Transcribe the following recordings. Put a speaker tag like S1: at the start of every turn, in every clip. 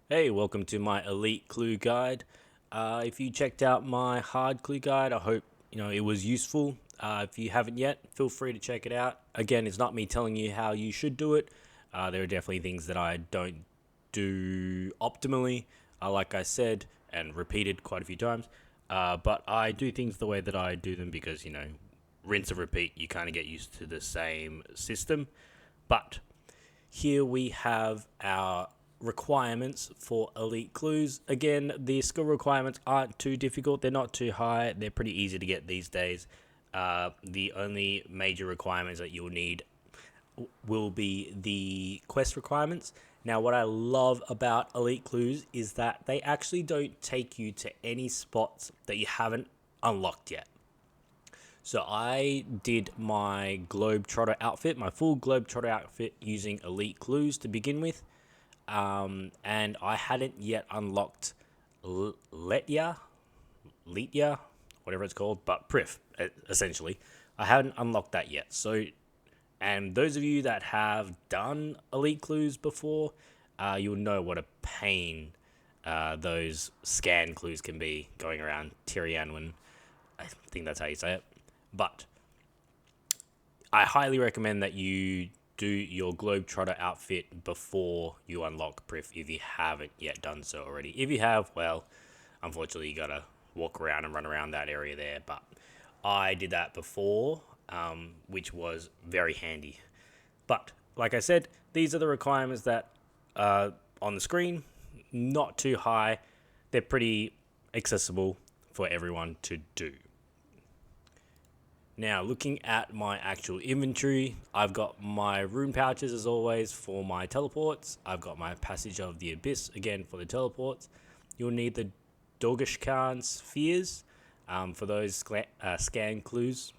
S1: Hey, welcome to my elite clue guide. If you checked out my hard clue guide, I hope it was useful. If you haven't yet, feel free to check it out. Again, it's not me telling you how you should do it. There are definitely things that I don't do optimally, like I said and repeated quite a few times. But I do things the way that I do them because rinse and repeat. You kind of get used to the same system. But here we have our requirements for elite clues. Again, the skill requirements aren't too difficult. They're not too high. They're pretty easy to get these days. The only major requirements that you'll need will be the quest requirements. Now, what I love about elite clues is that they actually don't take you to any spots that you haven't unlocked yet. So I did my Globetrotter outfit, my full Globetrotter outfit, using elite clues to begin with. And I hadn't yet unlocked Letya, Letya, whatever it's called, but Prif, essentially. I hadn't unlocked that yet. So, and those of you that have done elite clues before, you'll know what a pain those scan clues can be going around Tirianwen. I think that's how you say it. But I highly recommend that you do your Globetrotter outfit before you unlock Prif if you haven't yet done so already. If you have, well, unfortunately, you gotta walk around and run around that area there. But I did that before, which was very handy. But like I said, these are the requirements that are on the screen. Not too high. They're pretty accessible for everyone to do. Now, looking at my actual inventory, I've got my rune pouches as always for my teleports. I've got my Passage of the Abyss again for the teleports. You'll need the Dorgashkan spheres for those scan clues.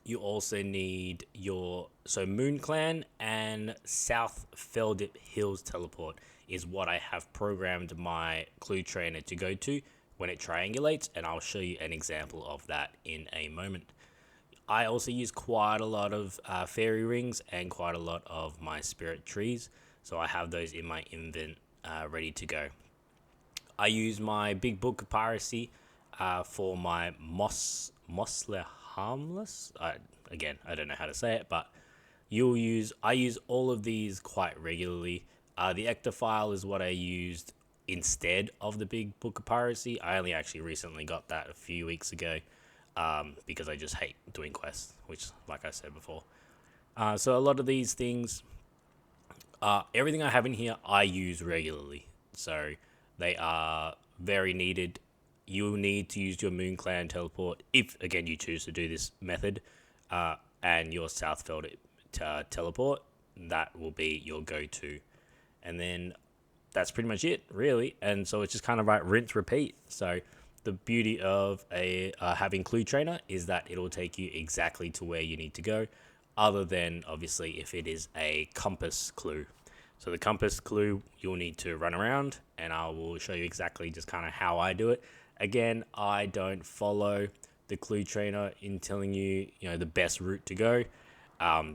S1: You also need your Moon Clan and South Feldip Hills teleport is what I have programmed my clue trainer to go to when it triangulates, and I'll show you an example of that in a moment. I also use quite a lot of fairy rings and quite a lot of my spirit trees, so I have those in my invent ready to go. I use my big book of piracy for my Mosler harmless. Again, I don't know how to say it, but I use all of these quite regularly. The Ectophile is what I used instead of the big book of piracy. I only actually recently got that a few weeks ago. Because I just hate doing quests, which, like I said before. So a lot of these things, everything I have in here, I use regularly. So they are very needed. You'll need to use your Moon Clan teleport if, again, you choose to do this method, and your Southfeld teleport. That will be your go-to, and then that's pretty much it, really. And so it's just kind of like rinse, repeat. So the beauty of a having Clue Trainer is that it'll take you exactly to where you need to go, other than obviously if it is a compass clue. So the compass clue, you'll need to run around, and I will show you exactly just kind of how I do it. Again, I don't follow the Clue Trainer in telling you, the best route to go,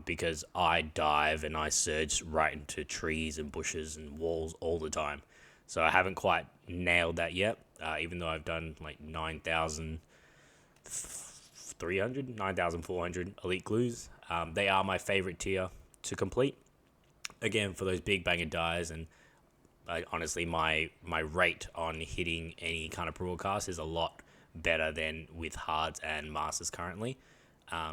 S1: because I dive and I surge right into trees and bushes and walls all the time. So I haven't quite nailed that yet, even though I've done like 9,300, 9,400 elite clues. They are my favorite tier to complete. Again, for those big banger dies, and honestly, my rate on hitting any kind of broadcast is a lot better than with hards and masters currently.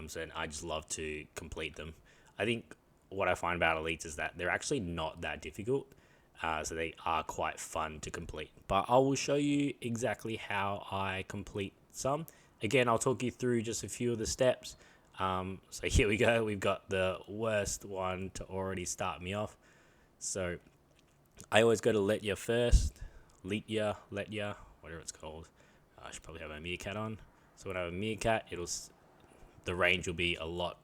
S1: So I just love to complete them. I think what I find about elites is that they're actually not that difficult. So they are quite fun to complete. But I will show you exactly how I complete some. Again, I'll talk you through just a few of the steps. So here we go. We've got the worst one to already start me off. So I always go to Letya first. Letya, whatever it's called. I should probably have a meerkat on. So when I have a meerkat, the range will be a lot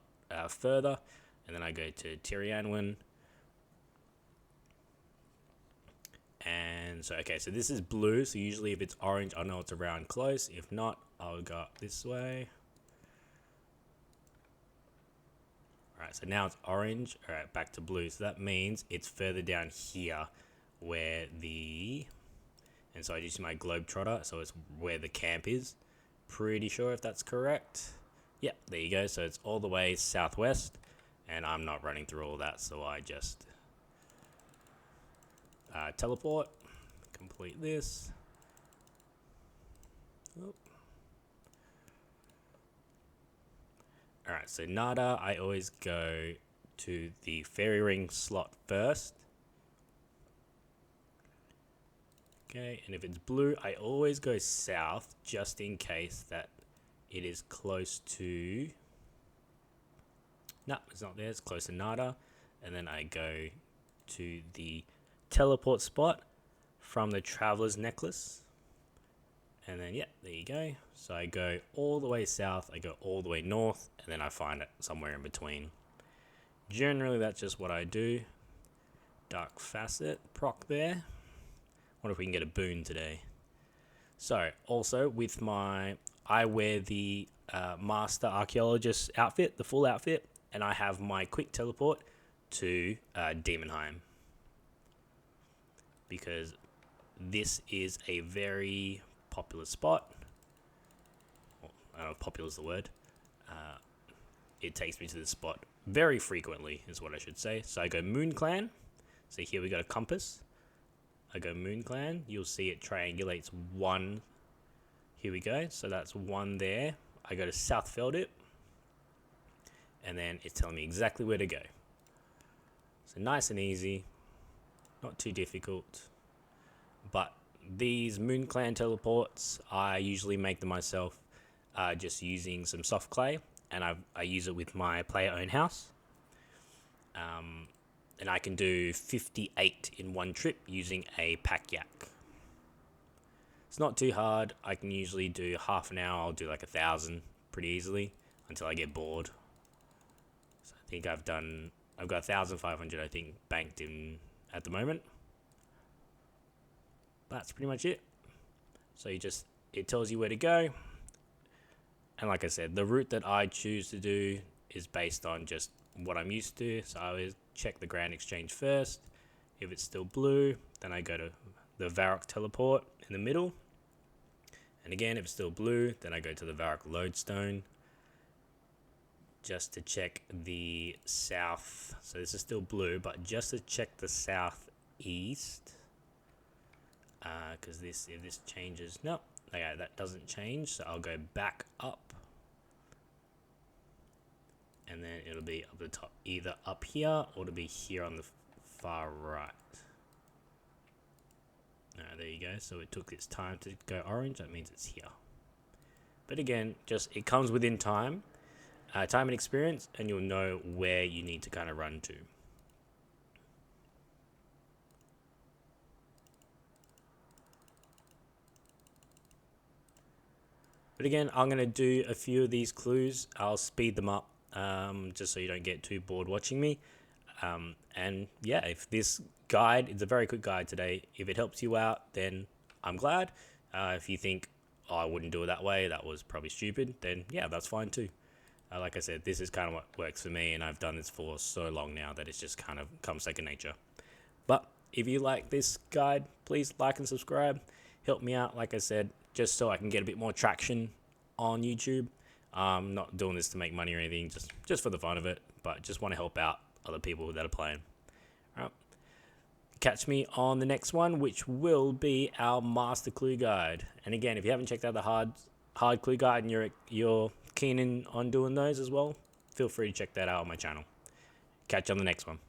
S1: further. And then I go to Tirianwen. And so, okay, so this is blue. So usually if it's orange, I know it's around close. If not, I'll go this way. All right, so now it's orange. All right, back to blue. So that means it's further down here where the And so I use my Globetrotter, so it's where the camp is. Pretty sure if that's correct. Yeah, there you go. So it's all the way southwest, and I'm not running through all that, so I just teleport, complete this. Oh. Alright, so Nada, I always go to the fairy ring slot first. Okay, and if it's blue, I always go south just in case that it is close to... No, it's not there, it's close to Nada. And then I go to the teleport spot from the Traveler's Necklace. And then, yeah, there you go. So I go all the way south, I go all the way north, and then I find it somewhere in between. Generally, that's just what I do. Dark Facet, proc there. Wonder if we can get a boon today. So, also with I wear the Master Archaeologist outfit, the full outfit, and I have my quick teleport to Demonheim. Because this is a very popular spot. Well, I don't know if popular is the word. It takes me to this spot very frequently, is what I should say. So I go Moon Clan. So here we got a compass. I go Moon Clan. You'll see it triangulates one. Here we go. So that's one there. I go to South Feldip. And then it's telling me exactly where to go. So nice and easy. Not too difficult. But these Moon Clan teleports, I usually make them myself just using some soft clay. And I use it with my player-owned house. And I can do 58 in one trip using a pack yak. It's not too hard. I can usually do half an hour. I'll do like 1,000 pretty easily until I get bored. So I think I've got 1,500 I think banked in at the moment. That's pretty much it. So it tells you where to go. And like I said, the route that I choose to do is based on just what I'm used to. So I always check the Grand Exchange first. If it's still blue, then I go to the Varrock teleport in the middle. And again, if it's still blue, then I go to the Varrock lodestone just to check the south. So this is still blue, but just to check the southeast. Because if this changes, no, okay, that doesn't change. So I'll go back up. And then it'll be up the top, either up here or it'll be here on the far right. There you go. So it took its time to go orange. That means it's here. But again, it comes within time and experience, and you'll know where you need to kind of run to. But again, I'm going to do a few of these clues. I'll speed them up just so you don't get too bored watching me. And yeah, if this guide, it's a very quick guide today. If it helps you out, then I'm glad. If you think, oh, I wouldn't do it that way, that was probably stupid, then yeah, that's fine too. Like I said, this is kind of what works for me, and I've done this for so long now that it's just kind of come second nature. But if you like this guide, please like and subscribe. Help me out, like I said, just so I can get a bit more traction on YouTube. I'm not doing this to make money or anything, just for the fun of it, but just want to help out other people that are playing. All right. Catch me on the next one, which will be our master clue guide. And again, if you haven't checked out the hard clue guide and you're keen on doing those as well, feel free to check that out on my channel. Catch you on the next one.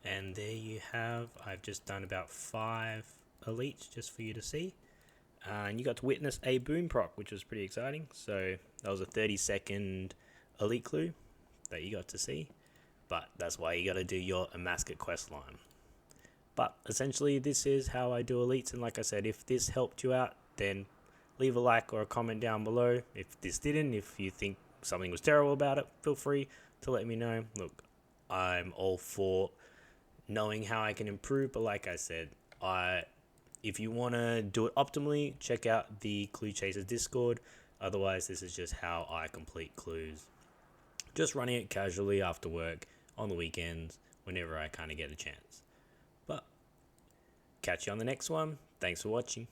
S1: And there you have, I've just done about 5 elites just for you to see. And you got to witness a boom proc, which was pretty exciting. So that was a 30-second elite clue that you got to see. But that's why you got to do your Amasket quest line. But essentially, this is how I do elites. And like I said, if this helped you out, then leave a like or a comment down below. If this didn't, if you think something was terrible about it, feel free to let me know. Look, I'm all for knowing how I can improve. But like I said, if you want to do it optimally, check out the Clue Chasers Discord. Otherwise, this is just how I complete clues. Just running it casually after work, on the weekends, whenever I kind of get a chance. But catch you on the next one. Thanks for watching.